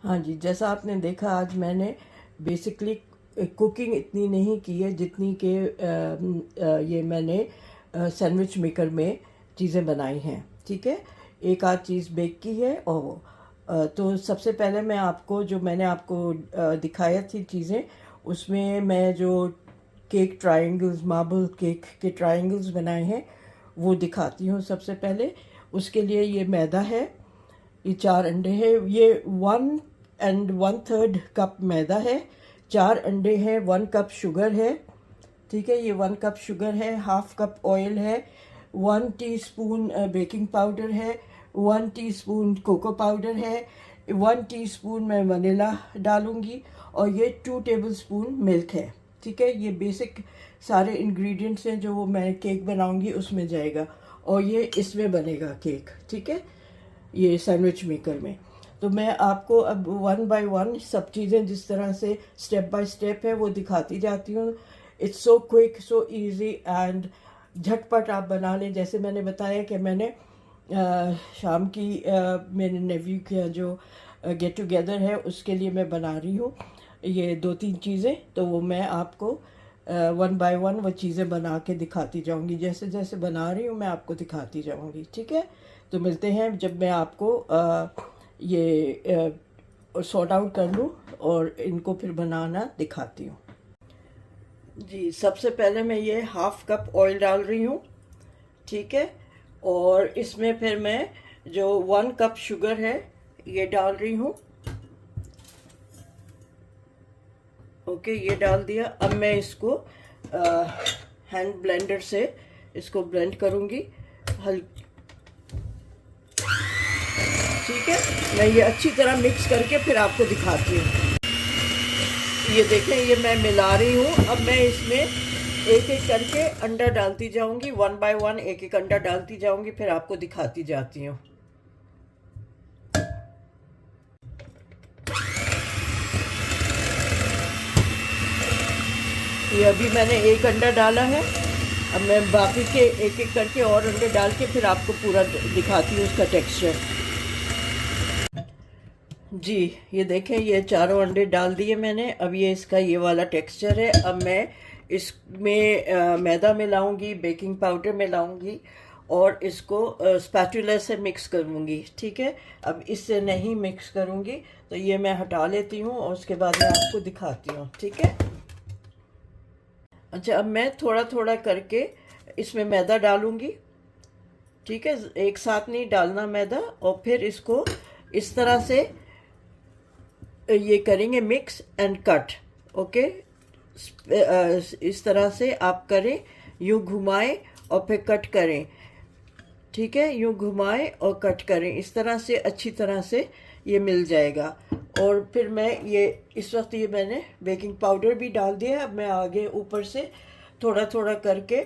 हाँ जी, जैसा आपने देखा आज मैंने बेसिकली कुकिंग इतनी नहीं की है जितनी कि ये मैंने सैंडविच मेकर में चीज़ें बनाई हैं। ठीक है, एक आध चीज़ बेक की है। और तो सबसे पहले मैं आपको जो मैंने आपको दिखाया थी चीज़ें, उसमें मैं जो केक ट्रायंगल्स, मार्बल केक के ट्रायंगल्स बनाए हैं वो दिखाती हूँ सबसे पहले। उसके लिए ये मैदा है, ये 4 अंडे हैं, ये 1 1/3 कप मैदा है, 4 अंडे हैं, 1 कप शुगर है। ठीक है, ये 1 कप शुगर है, हाफ कप ऑयल है, 1 टीस्पून बेकिंग पाउडर है, 1 टीस्पून कोको पाउडर है, 1 टीस्पून मैं वनीला डालूंगी, और ये 2 टेबलस्पून मिल्क है। ठीक है, ये बेसिक सारे इंग्रेडिएंट्स हैं जो वो मैं केक बनाऊंगी उसमें जाएगा, और ये इसमें बनेगा केक। ठीक है, ये सैंडविच मेकर में। तो मैं आपको अब 1 बाय 1 सब चीज़ें जिस तरह से स्टेप बाय स्टेप है वो दिखाती जाती हूँ। It's so quick, so easy and झटपट आप बना लें। जैसे मैंने बताया कि मैंने शाम की मेरे नेव्यू का जो गेट टुगेदर है उसके लिए मैं बना रही हूँ ये 2-3 चीज़ें। तो वो मैं आपको 1 बाय 1 वो चीज़ें बना के दिखाती जाऊँगी। जैसे जैसे बना रही हूँ मैं आपको दिखाती जाऊँगी। ठीक है, तो मिलते हैं जब मैं आपको ये सॉर्ट आउट कर लूँ और इनको फिर बनाना दिखाती हूँ। जी, सबसे पहले मैं ये हाफ कप ऑयल डाल रही हूँ। ठीक है, और इसमें फिर मैं जो 1 कप शुगर है ये डाल रही हूँ। ओके, ये डाल दिया। अब मैं इसको हैंड ब्लेंडर से इसको ब्लेंड करूँगी ठीक है, मैं ये अच्छी तरह मिक्स करके फिर आपको दिखाती हूँ। ये देखें, ये मैं मिला रही हूँ। अब मैं इसमें एक एक करके अंडा डालती जाऊंगी, 1 बाय 1 एक एक अंडा डालती जाऊंगी, फिर आपको दिखाती जाती हूँ। ये अभी मैंने एक अंडा डाला है। अब मैं बाकी के एक एक करके और अंडे डाल के फिर आपको पूरा दिखाती हूँ उसका टेक्सचर। जी, ये देखें, ये चारों अंडे डाल दिए मैंने। अब ये इसका ये वाला टेक्सचर है। अब मैं इसमें मैदा मिलाऊंगी, बेकिंग पाउडर मिलाऊंगी और इसको स्पैचुला से मिक्स करूंगी। ठीक है, अब इससे नहीं मिक्स करूंगी, तो ये मैं हटा लेती हूँ और उसके बाद मैं आपको दिखाती हूँ। ठीक है, अच्छा, अब मैं थोड़ा थोड़ा करके इसमें मैदा डालूंगी। ठीक है, एक साथ नहीं डालना मैदा। और फिर इसको इस तरह से ये करेंगे मिक्स एंड कट। ओके, इस तरह से आप करें, यूं घुमाएं और फिर कट करें। ठीक है, यूं घुमाएं और कट करें, इस तरह से अच्छी तरह से ये मिल जाएगा। और फिर मैं ये इस वक्त ये मैंने बेकिंग पाउडर भी डाल दिया। अब मैं आगे ऊपर से थोड़ा थोड़ा करके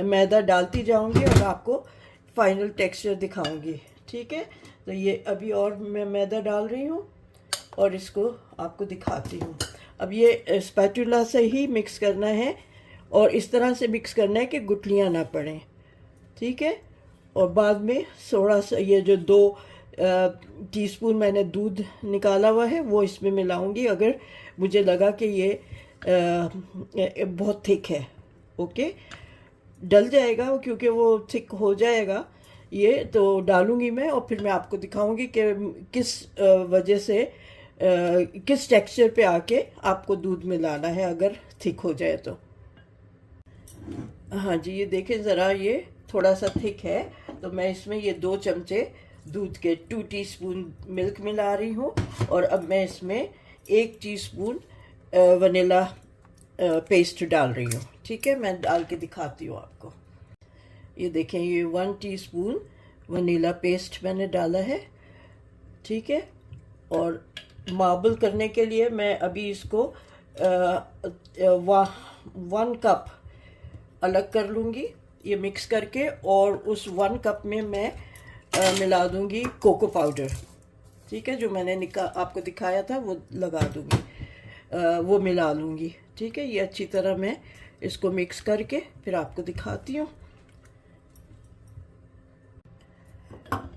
मैदा डालती जाऊंगी और आपको फाइनल टेक्सचर दिखाऊंगी। ठीक है, तो ये अभी और मैं मैदा डाल रही हूँ और इसको आपको दिखाती हूँ। अब ये स्पैचुला से ही मिक्स करना है और इस तरह से मिक्स करना है कि गुठलियाँ ना पड़ें। ठीक है, और बाद में थोड़ा सा ये जो 2 टीस्पून मैंने दूध निकाला हुआ है वो इसमें मिलाऊंगी, अगर मुझे लगा कि ये बहुत थिक है। ओके, डल जाएगा क्योंकि वो थिक हो जाएगा ये, तो डालूंगी मैं और फिर मैं आपको दिखाऊंगी कि किस वजह से किस टेक्सचर पे आके आपको दूध मिलाना है अगर थिक हो जाए तो। हाँ जी, ये देखें ज़रा, ये थोड़ा सा थिक है, तो मैं इसमें ये 2 चमचे दूध के 2 टीस्पून मिल्क मिला रही हूँ। और अब मैं इसमें 1 टीस्पून वनीला पेस्ट डाल रही हूँ। ठीक है, मैं डाल के दिखाती हूँ आपको। ये देखें, ये 1 टीस्पून वनीला पेस्ट मैंने डाला है। ठीक है, और मार्बल करने के लिए मैं अभी इसको 1 कप अलग कर लूँगी ये मिक्स करके, और उस 1 कप में मैं मिला दूँगी कोको पाउडर। ठीक है, जो मैंने आपको दिखाया था वो लगा दूँगी, वो मिला लूँगी। ठीक है, ये अच्छी तरह मैं इसको मिक्स करके फिर आपको दिखाती हूँ।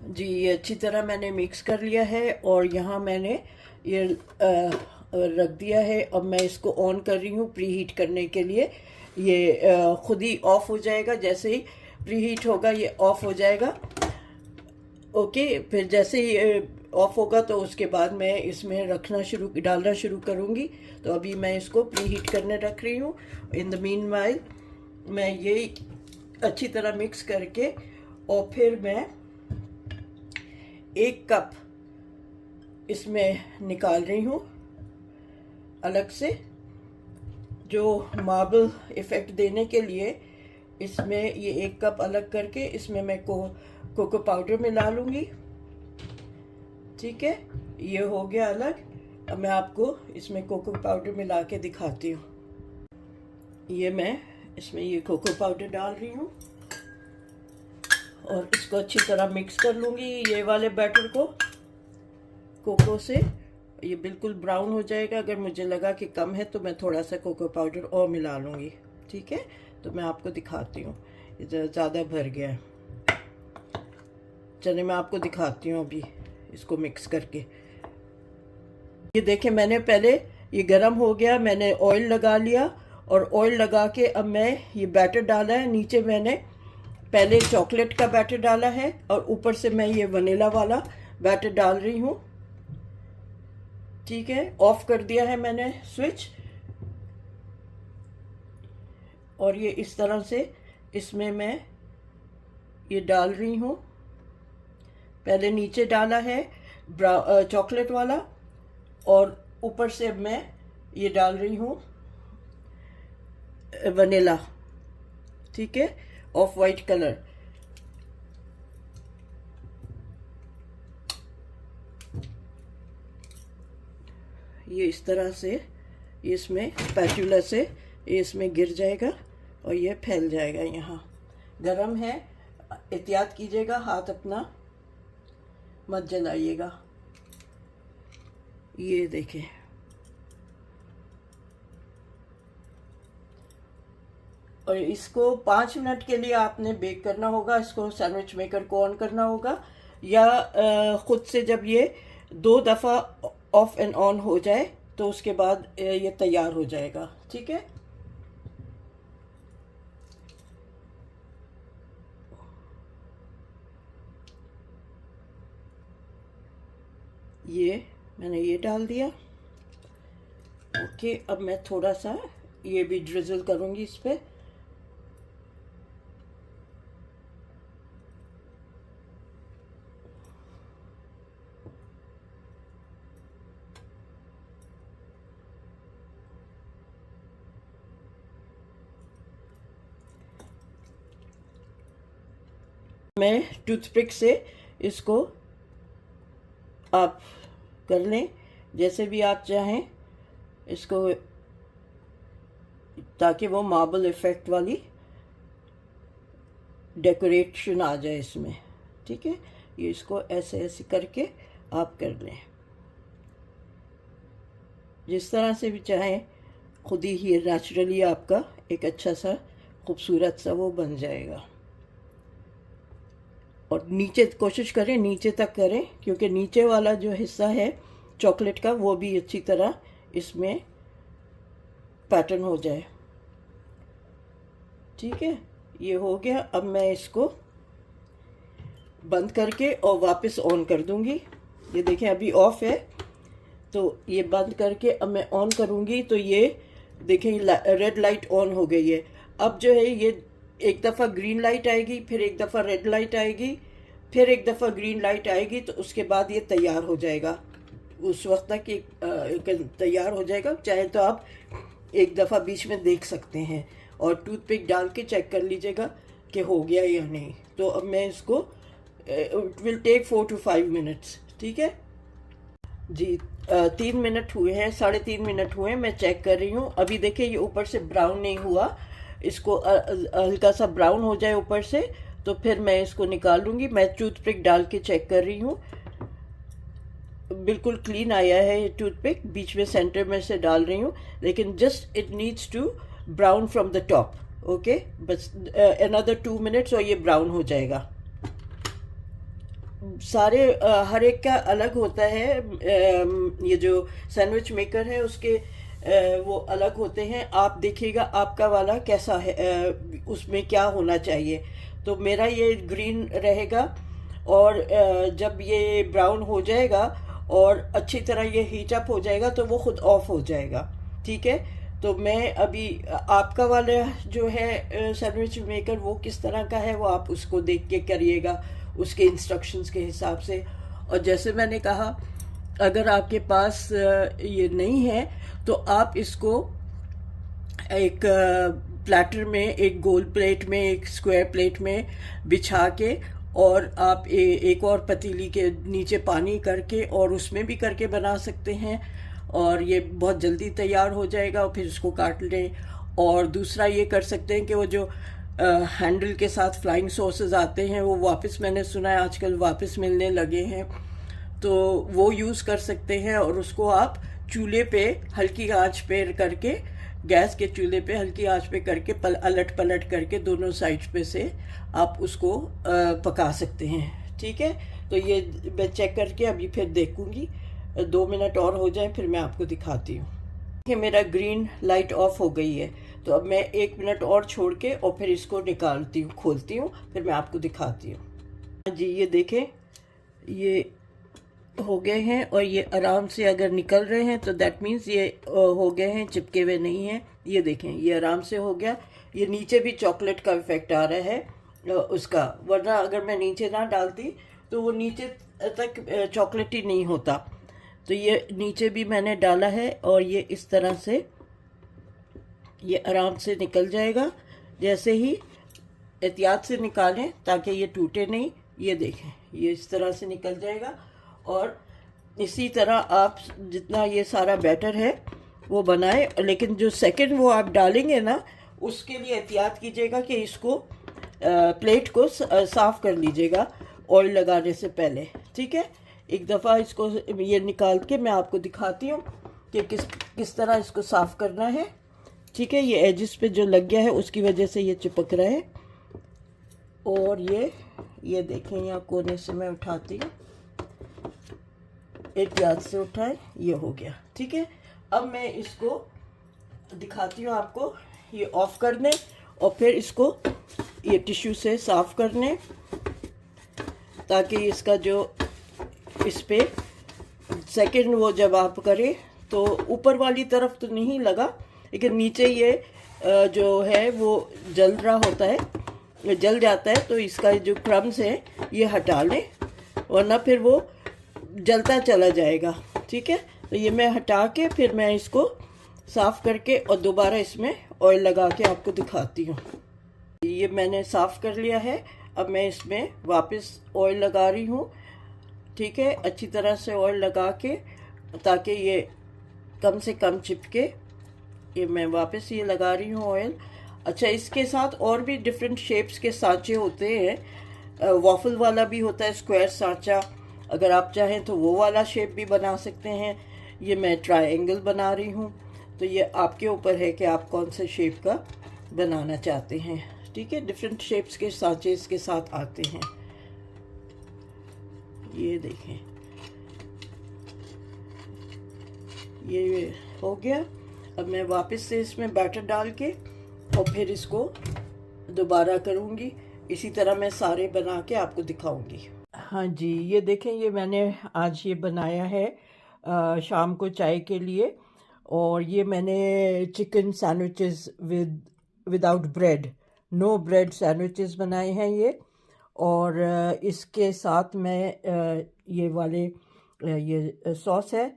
जी ये अच्छी तरह मैंने मिक्स कर लिया है और यहाँ मैंने ये रख दिया है। अब मैं इसको ऑन कर रही हूँ प्री हीट करने के लिए। ये खुद ही ऑफ हो जाएगा, जैसे ही प्री हीट होगा ये ऑफ हो जाएगा। ओके, फिर जैसे ही ऑफ होगा तो उसके बाद मैं इसमें डालना शुरू करूँगी। तो अभी मैं इसको प्री हीट करने रख रही हूँ। इन द मीन वाइल मैं ये अच्छी तरह मिक्स करके और फिर मैं 1 कप इसमें निकाल रही हूँ अलग से, जो मार्बल इफ़ेक्ट देने के लिए इसमें ये 1 कप अलग करके इसमें मैं कोको पाउडर मिला लूँगी। ठीक है, ये हो गया अलग। अब मैं आपको इसमें कोको पाउडर मिला के दिखाती हूँ। ये मैं इसमें ये कोको पाउडर डाल रही हूँ और इसको अच्छी तरह मिक्स कर लूँगी। ये वाले बैटर को कोको से ये बिल्कुल ब्राउन हो जाएगा। अगर मुझे लगा कि कम है तो मैं थोड़ा सा कोको पाउडर और मिला लूँगी। ठीक है, तो मैं आपको दिखाती हूँ। ये ज़्यादा भर गया है, चलिए मैं आपको दिखाती हूँ अभी इसको मिक्स करके। ये देखें, मैंने पहले ये गरम हो गया, मैंने ऑयल लगा लिया और ऑयल लगा के अब मैं ये बैटर डाला है। नीचे मैंने पहले चॉकलेट का बैटर डाला है और ऊपर से मैं ये वनीला वाला बैटर डाल रही हूँ। ठीक है, ऑफ कर दिया है मैंने स्विच और ये इस तरह से इसमें मैं ये डाल रही हूँ। पहले नीचे डाला है चॉकलेट वाला और ऊपर से मैं ये डाल रही हूँ वनीला। ठीक है, ऑफ वाइट कलर। ये इस तरह से इसमें स्पैचुला से ये इसमें गिर जाएगा और ये फैल जाएगा। यहाँ गरम है, एहतियात कीजिएगा, हाथ अपना मत जलाइएगा। ये देखें, और इसको 5 मिनट के लिए आपने बेक करना होगा। इसको सैंडविच मेकर को ऑन करना होगा या खुद से जब ये 2 दफ़ा ऑफ एंड ऑन हो जाए तो उसके बाद ये तैयार हो जाएगा। ठीक है, ये मैंने ये डाल दिया। ओके, अब मैं थोड़ा सा ये भी ड्रिजल करूँगी इस पर। मैं टूथपिक से इसको आप कर लें जैसे भी आप चाहें इसको, ताकि वो मार्बल इफ़ेक्ट वाली डेकोरेशन आ जाए इसमें। ठीक है, ये इसको ऐसे ऐसे करके आप कर लें, जिस तरह से भी चाहें। खुद ही नेचुरली आपका एक अच्छा सा खूबसूरत सा वो बन जाएगा। और नीचे कोशिश करें नीचे तक करें, क्योंकि नीचे वाला जो हिस्सा है चॉकलेट का वो भी अच्छी तरह इसमें पैटर्न हो जाए। ठीक है, ये हो गया। अब मैं इसको बंद करके और वापस ऑन कर दूंगी। ये देखें अभी ऑफ है, तो ये बंद करके अब मैं ऑन करूंगी तो ये देखें रेड लाइट ऑन हो गई है। अब जो है ये एक दफ़ा ग्रीन लाइट आएगी, फिर एक दफ़ा रेड लाइट आएगी, फिर एक दफ़ा ग्रीन लाइट आएगी, तो उसके बाद ये तैयार हो जाएगा। उस वक्त तक ये तैयार हो जाएगा। चाहे तो आप एक दफ़ा बीच में देख सकते हैं और टूथपिक डाल के चेक कर लीजिएगा कि हो गया या नहीं। तो अब मैं इसको it will take 4 to 5 minutes. ठीक है जी, 3 मिनट हुए हैं, 3.5 मिनट हुए हैं। मैं चेक कर रही हूँ। अभी देखिए ये ऊपर से ब्राउन नहीं हुआ, इसको हल्का सा ब्राउन हो जाए ऊपर से तो फिर मैं इसको निकाल लूँगी। मैं टूथपिक डाल के चेक कर रही हूँ, बिल्कुल क्लीन आया है ये टूथपिक। बीच में सेंटर में से डाल रही हूँ, लेकिन just it needs to brown from the top. Okay, बस अनदर 2 मिनट्स और ये ब्राउन हो जाएगा। सारे हर एक का अलग होता है। ये जो सैंडविच मेकर है उसके वो अलग होते हैं। आप देखिएगा आपका वाला कैसा है, उसमें क्या होना चाहिए। तो मेरा ये ग्रीन रहेगा, और जब ये ब्राउन हो जाएगा और अच्छी तरह ये हीट अप हो जाएगा तो वो खुद ऑफ हो जाएगा। ठीक है, तो मैं अभी आपका वाला जो है सैंडविच मेकर वो किस तरह का है वो आप उसको देख के करिएगा, उसके इंस्ट्रक्शंस के हिसाब से। और जैसे मैंने कहा, अगर आपके पास ये नहीं है तो आप इसको एक प्लेटर में, एक गोल प्लेट में, एक स्क्वायर प्लेट में बिछा के, और आप एक और पतीली के नीचे पानी करके और उसमें भी करके बना सकते हैं, और ये बहुत जल्दी तैयार हो जाएगा। और फिर उसको काट लें। और दूसरा ये कर सकते हैं कि वो जो हैंडल के साथ फ्लाइंग सॉसेस आते हैं वो वापस, मैंने सुना है आजकल वापस मिलने लगे हैं, तो वो यूज़ कर सकते हैं। और उसको आप चूल्हे पे हल्की आंच पे करके, गैस के चूल्हे पे हल्की आंच पे करके अलट पलट करके दोनों साइड्स पे से आप उसको पका सकते हैं। ठीक है, तो ये मैं चेक करके अभी फिर देखूंगी, 2 मिनट और हो जाए फिर मैं आपको दिखाती हूँ। ये मेरा ग्रीन लाइट ऑफ हो गई है, तो अब मैं 1 मिनट और छोड़ के और फिर इसको निकालती हूँ, खोलती हूँ, फिर मैं आपको दिखाती हूँ। जी ये देखें, ये हो गए हैं, और ये आराम से अगर निकल रहे हैं तो दैट मीन्स ये हो गए हैं, चिपके हुए नहीं हैं। ये देखें, ये आराम से हो गया। ये नीचे भी चॉकलेट का इफेक्ट आ रहा है उसका, वरना अगर मैं नीचे ना डालती तो वो नीचे तक चॉकलेटी नहीं होता। तो ये नीचे भी मैंने डाला है, और ये इस तरह से ये आराम से निकल जाएगा। जैसे ही एहतियात से निकालें ताकि ये टूटे नहीं। ये देखें, ये इस तरह से निकल जाएगा। और इसी तरह आप जितना ये सारा बैटर है वो बनाए, लेकिन जो सेकंड वो आप डालेंगे ना, उसके लिए एहतियात कीजिएगा कि इसको प्लेट को साफ़ कर लीजिएगा ऑयल लगाने से पहले। ठीक है, एक दफ़ा इसको ये निकाल के मैं आपको दिखाती हूँ कि किस तरह इसको साफ़ करना है। ठीक है, ये एजिस पे जो लग गया है उसकी वजह से ये चिपक रहा है। और ये देखें, यहाँ कोने से मैं उठाती हूँ, एहतियात से उठाए, ये हो गया। ठीक है, अब मैं इसको दिखाती हूँ आपको। ये ऑफ कर दें और फिर इसको ये टिश्यू से साफ़ कर लें, ताकि इसका जो इस पे सेकंड वो जब आप करें तो ऊपर वाली तरफ तो नहीं लगा, लेकिन नीचे ये जो है वो जल रहा होता है, जल जाता है। तो इसका जो क्रम्स है ये हटा लें, वरना फिर वो जलता चला जाएगा। ठीक है, तो ये मैं हटा के फिर मैं इसको साफ़ करके और दोबारा इसमें ऑयल लगा के आपको दिखाती हूँ। ये मैंने साफ़ कर लिया है, अब मैं इसमें वापस ऑयल लगा रही हूँ। ठीक है, अच्छी तरह से ऑयल लगा के, ताकि ये कम से कम चिपके। ये मैं वापस ये लगा रही हूँ ऑयल। अच्छा, इसके साथ और भी डिफरेंट शेप्स के सांचे होते हैं। वॉफल वाला भी होता है, स्क्वायर सांचा, अगर आप चाहें तो वो वाला शेप भी बना सकते हैं। ये मैं ट्रायंगल बना रही हूँ, तो ये आपके ऊपर है कि आप कौन से शेप का बनाना चाहते हैं। ठीक है, डिफरेंट शेप्स के सांचे इसके साथ आते हैं। ये देखें, ये हो गया। अब मैं वापस से इसमें बैटर डाल के और फिर इसको दोबारा करूँगी। इसी तरह मैं सारे बना के आपको दिखाऊंगी। हाँ जी, ये देखें, ये मैंने आज ये बनाया है शाम को चाय के लिए। और ये मैंने chicken sandwiches without bread, no bread sandwiches बनाए हैं ये। और इसके साथ मैं ये वाले ये सॉस है,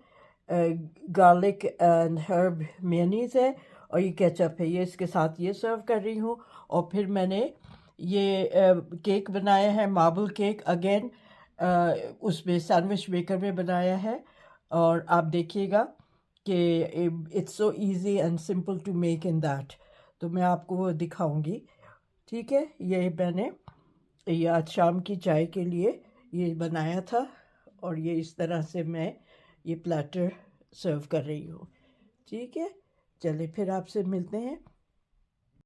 गार्लिक एंड हर्ब मेयोनीज है, और ये केचप है, ये इसके साथ ये सर्व कर रही हूँ। और फिर मैंने ये केक बनाया है, मार्बल केक, अगेन उसमें सैंडविच मेकर में बनाया है। और आप देखिएगा कि it's so easy and simple to make in that, तो मैं आपको वो दिखाऊंगी। ठीक है, ये मैंने ये आज शाम की चाय के लिए ये बनाया था, और ये इस तरह से मैं ये प्लेटर सर्व कर रही हूँ। ठीक है, चलिए फिर आपसे मिलते हैं